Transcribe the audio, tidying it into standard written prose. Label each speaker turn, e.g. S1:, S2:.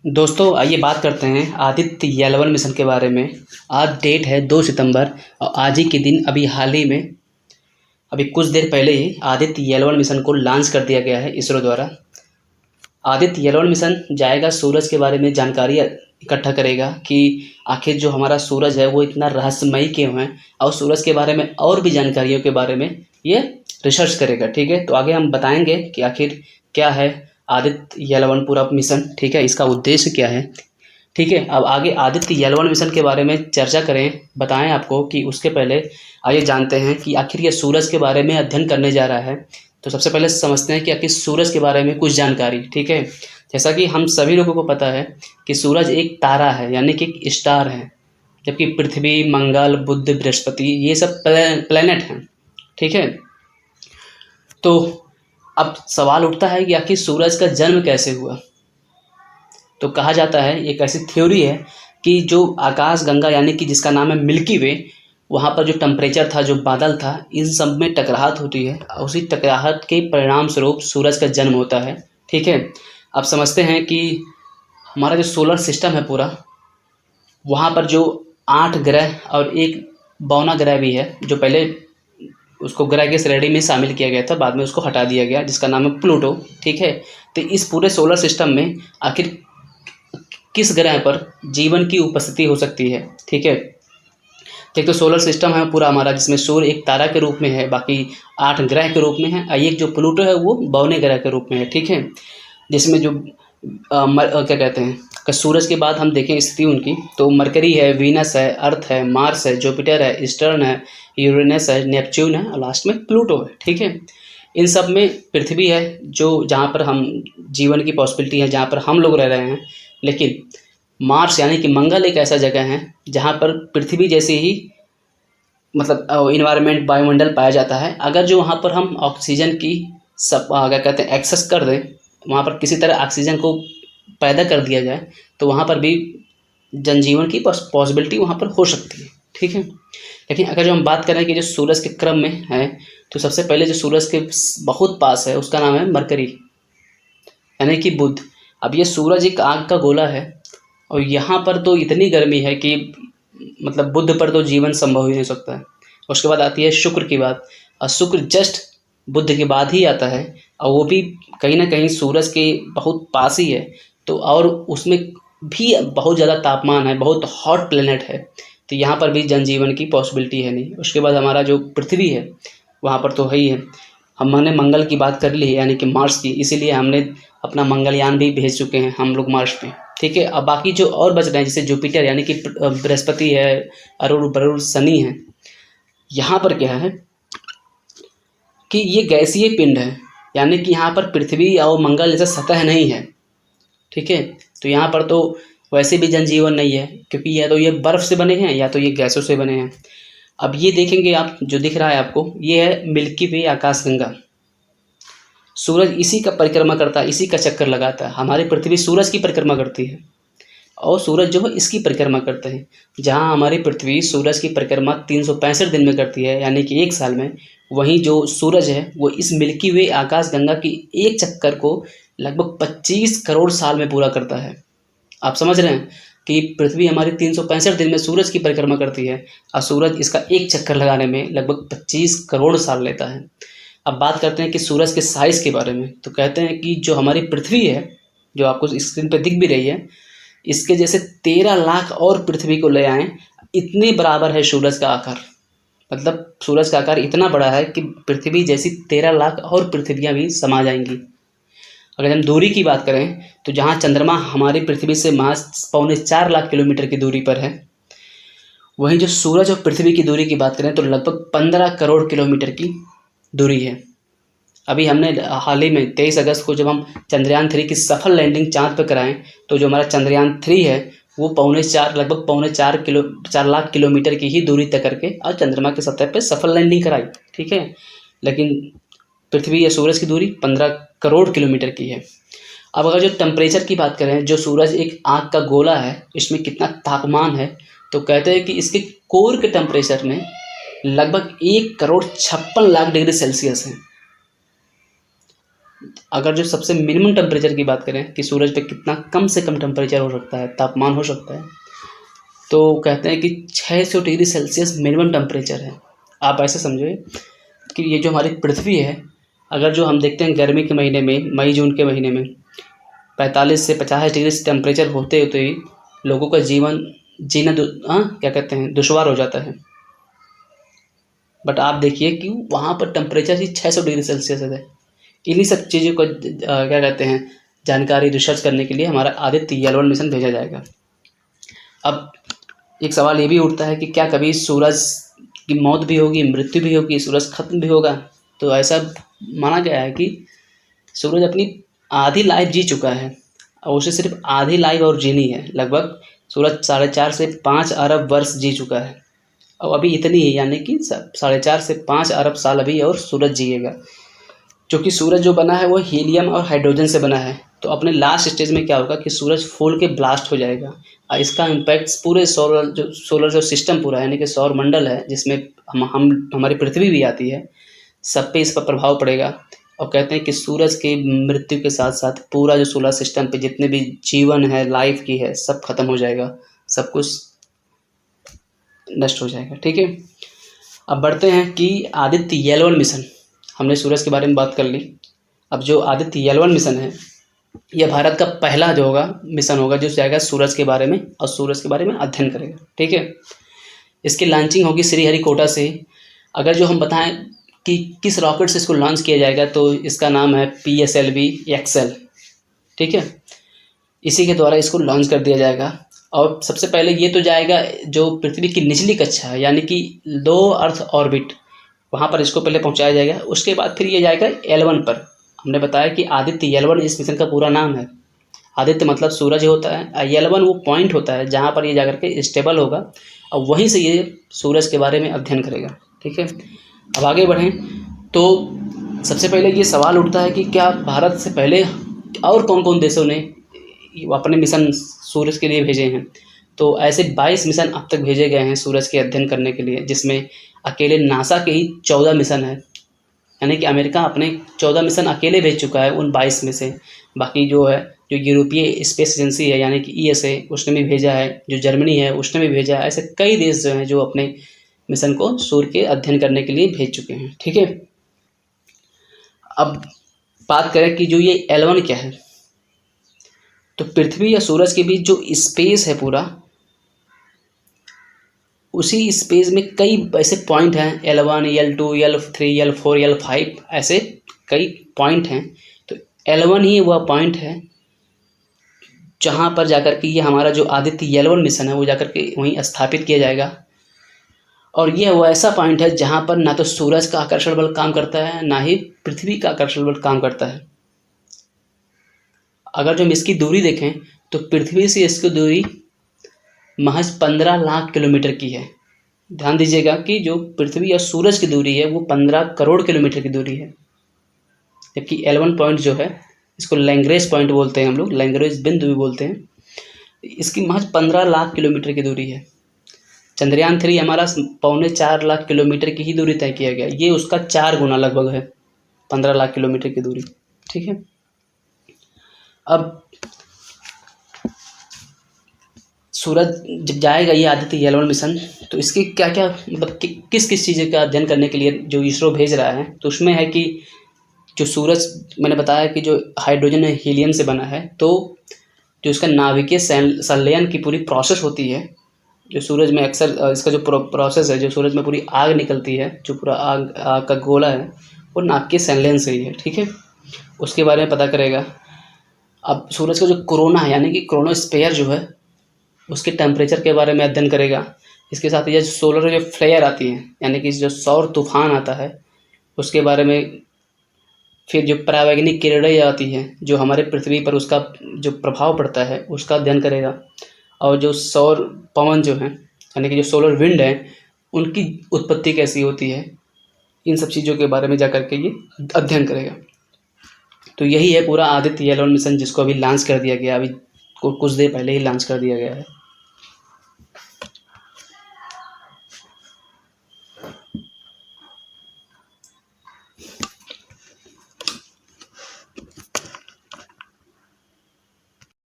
S1: दोस्तों आइए बात करते हैं आदित्य एल1 मिशन के बारे में। आज डेट है 2 सितंबर और आज ही के दिन अभी हाल ही में अभी कुछ देर पहले ही आदित्य एल1 मिशन को लॉन्च कर दिया गया है इसरो द्वारा। आदित्य एल1 मिशन जाएगा सूरज के बारे में जानकारी इकट्ठा करेगा कि आखिर जो हमारा सूरज है वो इतना रहस्यमयी क्यों है, और सूरज के बारे में और भी जानकारियों के बारे में ये रिसर्च करेगा। ठीक है, तो आगे हम बताएंगे कि आखिर क्या है आदित्य एल1 पूरा मिशन। ठीक है, इसका उद्देश्य क्या है। ठीक है, अब आगे आदित्य एल1 मिशन के बारे में चर्चा करें, बताएं आपको कि उसके पहले आइए जानते हैं कि आखिर ये सूरज के बारे में अध्ययन करने जा रहा है। तो सबसे पहले समझते हैं कि आखिर सूरज के बारे में कुछ जानकारी। ठीक है, जैसा कि हम सभी लोगों को पता है कि सूरज एक तारा है, यानी कि एक स्टार है, जबकि पृथ्वी, मंगल, बुध, बृहस्पति ये सब प्लेनेट हैं। ठीक है, तो अब सवाल उठता है कि आखिर सूरज का जन्म कैसे हुआ। तो कहा जाता है, एक ऐसी थ्योरी है कि जो आकाश गंगा यानी कि जिसका नाम है मिल्की वे, वहाँ पर जो टेम्परेचर था, जो बादल था, इन सब में टकराहट होती है और उसी टकराहट के परिणाम स्वरूप सूरज का जन्म होता है। ठीक है, अब समझते हैं कि हमारा जो सोलर सिस्टम है पूरा, वहाँ पर जो 8 ग्रह और एक बौना ग्रह भी है, जो पहले उसको ग्रह की श्रेणी में शामिल किया गया था, बाद में उसको हटा दिया गया, जिसका नाम है प्लूटो। ठीक है, तो इस पूरे सोलर सिस्टम में आखिर किस ग्रह पर जीवन की उपस्थिति हो सकती है। ठीक है, एक तो सोलर सिस्टम है पूरा हमारा, जिसमें सूर्य एक तारा के रूप में है, बाकी 8 ग्रह के रूप में है, और एक जो प्लूटो है वो बौने ग्रह के रूप में है। ठीक है, जिसमें जो क्या कहते हैं कि सूरज के बाद हम देखें स्थिति उनकी, तो मरकरी है, वीनस है, अर्थ है, मार्स है, जुपिटर है, ईस्टर्न है, यूरेनस है, नेपच्यून है और लास्ट में प्लूटो है। ठीक है, इन सब में पृथ्वी है जो जहाँ पर हम जीवन की पॉसिबिलिटी है, जहाँ पर हम लोग रह रहे हैं। लेकिन मार्स यानी कि मंगल एक ऐसा जगह है जहाँ पर पृथ्वी जैसे ही मतलब इन्वायरमेंट, वायुमंडल पाया जाता है। अगर जो वहाँ पर हम ऑक्सीजन की सब क्या कहते हैं एक्सेस कर दें, वहाँ पर किसी तरह ऑक्सीजन को पैदा कर दिया जाए, तो वहाँ पर भी जनजीवन की पॉसिबिलिटी वहाँ पर हो सकती है। ठीक है, लेकिन अगर जो हम बात करें कि जो सूरज के क्रम में है, तो सबसे पहले जो सूरज के बहुत पास है उसका नाम है मरकरी यानी कि बुध। अब ये सूरज एक आग का गोला है और यहाँ पर तो इतनी गर्मी है कि मतलब बुध पर तो जीवन संभव ही नहीं सकता है। उसके बाद आती है शुक्र की बात, और शुक्र जस्ट बुध के बाद ही आता है, और वो भी कहीं ना कहीं सूरज के बहुत पास ही है। तो और उसमें भी बहुत ज़्यादा तापमान है, बहुत हॉट प्लेनेट है, तो यहाँ पर भी जनजीवन की पॉसिबिलिटी है नहीं। उसके बाद हमारा जो पृथ्वी है वहाँ पर तो है ही है। हमने मंगल की बात कर ली है यानी कि मार्स की, इसीलिए हमने अपना मंगलयान भी भेज चुके हैं हम लोग मार्स पे। ठीक है, अब बाकी जो और बच रहे हैं जैसे जुपिटर यानी कि बृहस्पति है, अरुण बरुण, शनि है, यहाँ पर क्या है कि ये गैसीय पिंड है, यानी कि यहाँ पर पृथ्वी और मंगल जैसा सतह नहीं है। ठीक है, तो यहाँ पर तो वैसे भी जनजीवन नहीं है, क्योंकि या तो ये बर्फ से बने हैं या तो ये गैसों से बने हैं। अब ये देखेंगे आप, जो दिख रहा है आपको, ये है मिल्की वे आकाशगंगा। सूरज इसी का परिक्रमा करता है, इसी का चक्कर लगाता है। हमारी पृथ्वी सूरज की परिक्रमा करती है और सूरज जो है इसकी परिक्रमा करते हैं। जहाँ हमारी पृथ्वी सूरज की परिक्रमा 365 दिन में करती है यानी कि 1 साल में, वहीं जो सूरज है वो इस मिल्की वे आकाशगंगा की एक चक्कर को लगभग 25 करोड़ साल में पूरा करता है। आप समझ रहे हैं कि पृथ्वी हमारी 365 दिन में सूरज की परिक्रमा करती है और सूरज इसका एक चक्कर लगाने में लगभग 25 करोड़ साल लेता है। अब बात करते हैं कि सूरज के साइज़ के बारे में, तो कहते हैं कि जो हमारी पृथ्वी है, जो आपको स्क्रीन पर दिख भी रही है, इसके जैसे 13 लाख और पृथ्वी को ले आएँ, इतने बराबर है सूरज का आकार। मतलब सूरज का आकार इतना बड़ा है कि पृथ्वी जैसी 13 लाख और पृथ्वियाँ भी समा जाएंगी। अगर हम दूरी की बात करें, तो जहाँ चंद्रमा हमारी पृथ्वी से महज 4.25 लाख किलोमीटर की दूरी पर है, वहीं जो सूरज और पृथ्वी की दूरी की बात करें तो लगभग 15 करोड़ किलोमीटर की दूरी है। अभी हमने हाल ही में 23 अगस्त को जब हम चंद्रयान 3 की सफल लैंडिंग चाँद पर कराएं, तो जो हमारा चंद्रयान 3 है वो लगभग 4 लाख किलोमीटर की ही दूरी तय करके और चंद्रमा की सतह पर सफल लैंडिंग कराई। ठीक है, लेकिन पृथ्वी या सूरज की दूरी 15 करोड़ किलोमीटर की है। अब अगर जो टेम्परेचर की बात करें, जो सूरज एक आग का गोला है, इसमें कितना तापमान है, तो कहते हैं कि इसके कोर के टेम्परेचर में लगभग 1 करोड़ 56 लाख डिग्री सेल्सियस है। अगर जो सबसे मिनिमम टेम्परेचर की बात करें कि सूरज पे कितना कम से कम टेम्परेचर हो सकता है, तापमान हो सकता है, तो कहते हैं कि 600 डिग्री सेल्सियस मिनिमम टेम्परेचर है। आप ऐसे समझिए कि ये जो हमारी पृथ्वी है, अगर जो हम देखते हैं गर्मी के महीने में, मई जून के महीने में 45 से 50 डिग्री टेम्परेचर होते होते ही लोगों का जीवन जीना क्या कहते हैं, दुश्वार हो जाता है। बट आप देखिए कि वहाँ पर टेम्परेचर ही 600 डिग्री सेल्सियस है। इन्हीं सब चीज़ों को क्या कहते हैं, जानकारी रिसर्च करने के लिए हमारा आदित्य एल1 मिशन भेजा जाएगा। अब एक सवाल ये भी उठता है कि क्या कभी सूरज की मौत भी होगी, मृत्यु भी होगी, सूरज खत्म भी होगा? तो ऐसा माना गया है कि सूरज अपनी आधी लाइफ जी चुका है और उसे सिर्फ आधी लाइफ और जीनी है। लगभग सूरज 4.5 से 5 अरब वर्ष जी चुका है और अभी इतनी ही, यानी कि 4.5 से 5 अरब साल अभी और सूरज जिएगा। क्योंकि सूरज जो बना है वो हीलियम और हाइड्रोजन से बना है, तो अपने लास्ट स्टेज में क्या होगा कि सूरज फूल के ब्लास्ट हो जाएगा और इसका इम्पैक्ट पूरे सोलर जो सिस्टम पूरा है, यानी कि सौर मंडल है जिसमें हम हमारी पृथ्वी भी आती है, सब पे इस पर प्रभाव पड़ेगा। और कहते हैं कि सूरज की मृत्यु के साथ साथ पूरा जो सोलर सिस्टम पे जितने भी जीवन है, लाइफ की है, सब खत्म हो जाएगा, सब कुछ नष्ट हो जाएगा। ठीक है, अब बढ़ते हैं कि आदित्य एल1 मिशन। हमने सूरज के बारे में बात कर ली। अब जो आदित्य एल1 मिशन है, यह भारत का पहला जो होगा मिशन होगा जो जाएगा सूरज के बारे में और सूरज के बारे में अध्ययन करेगा। ठीक है, इसकी लॉन्चिंग होगी श्रीहरिकोटा से। अगर जो हम बताएं कि किस रॉकेट से इसको लॉन्च किया जाएगा, तो इसका नाम है PSLV XL। ठीक है, इसी के द्वारा इसको लॉन्च कर दिया जाएगा। और सबसे पहले ये तो जाएगा जो पृथ्वी की निचली कक्षा है, यानी कि लो अर्थ ऑर्बिट, वहाँ पर इसको पहले पहुँचाया जाएगा। उसके बाद फिर ये जाएगा L1 पर। हमने बताया कि आदित्य L1 इस मिशन का पूरा नाम है। आदित्य मतलब सूरज होता है, L1 वो पॉइंट होता है जहाँ पर ये जाकर के स्टेबल होगा और वहीं से ये सूरज के बारे में अध्ययन करेगा। ठीक है, अब आगे बढ़ें तो सबसे पहले ये सवाल उठता है कि क्या भारत से पहले और कौन कौन देशों ने अपने मिशन सूरज के लिए भेजे हैं? तो ऐसे 22 मिशन अब तक भेजे गए हैं सूरज के अध्ययन करने के लिए, जिसमें अकेले नासा के ही 14 मिशन है, यानी कि अमेरिका अपने 14 मिशन अकेले भेज चुका है उन 22 में से। बाकी जो है जो यूरोपीय स्पेस एजेंसी है यानी कि ESA, उसने भी भेजा है, जो जर्मनी है उसने भी भेजा है। ऐसे कई देश जो हैं जो अपने मिशन को सूर्य के अध्ययन करने के लिए भेज चुके हैं। ठीक है, अब बात करें कि जो ये L1 क्या है, तो पृथ्वी या सूरज के बीच जो स्पेस है पूरा, उसी स्पेस में कई ऐसे पॉइंट हैं, L1, L2, L3, L4, L5, ऐसे कई पॉइंट हैं। तो L1 ही वह पॉइंट है जहाँ पर जाकर के ये हमारा जो आदित्य L1 मिशन है वो जाकर के वहीं स्थापित किया जाएगा। और यह वो ऐसा पॉइंट है जहाँ पर ना तो सूरज का आकर्षण बल काम करता है, ना ही पृथ्वी का आकर्षण बल काम करता है। अगर जो हम इसकी दूरी देखें तो पृथ्वी से इसकी दूरी महज 15 लाख किलोमीटर की है। ध्यान दीजिएगा कि जो पृथ्वी और सूरज की दूरी है वो 15 करोड़ किलोमीटर की दूरी है, जबकि L1 पॉइंट जो है इसको लैग्रेंज पॉइंट बोलते हैं, हम लोग लैग्रेंज बिंदु भी बोलते हैं, इसकी महज 15 लाख किलोमीटर की दूरी है। चंद्रयान 3 हमारा 3.25 लाख किलोमीटर की ही दूरी तय किया गया, ये उसका 4 गुना लगभग है, 15 लाख किलोमीटर की दूरी। ठीक है, अब सूरज जब जाएगा ये आदित्य L1 मिशन, तो इसके क्या क्या मतलब किस किस चीज़ का अध्ययन करने के लिए जो इसरो भेज रहा है, तो उसमें है कि जो सूरज मैंने बताया कि जो हाइड्रोजन है हीलियम से बना है, तो जो इसका नाभिकीय संलयन की पूरी प्रोसेस होती है, जो सूरज में अक्सर इसका जो प्रोसेस है, जो सूरज में पूरी आग निकलती है, जो पूरा आग का गोला है वो नाभिकीय संलयन से ही है। ठीक है, उसके बारे में पता करेगा। अब सूरज का जो कोरोना है यानी कि क्रोनोस्फेयर जो है उसके टेम्परेचर के बारे में अध्ययन करेगा। इसके साथ ही जो सोलर जो फ्लेयर आती हैं यानी कि जो सौर तूफान आता है उसके बारे में, फिर जो परावैंगनिक किरणें आती हैं जो हमारे पृथ्वी पर उसका जो प्रभाव पड़ता है उसका अध्ययन करेगा। और जो सौर पवन जो हैं यानी कि जो सोलर विंड है उनकी उत्पत्ति कैसी होती है, इन सब चीज़ों के बारे में जा कर के ये अध्ययन करेगा। तो यही है पूरा आदित्य L1 मिशन, जिसको अभी लॉन्च कर दिया गया, अभी कुछ देर पहले ही लॉन्च कर दिया गया है।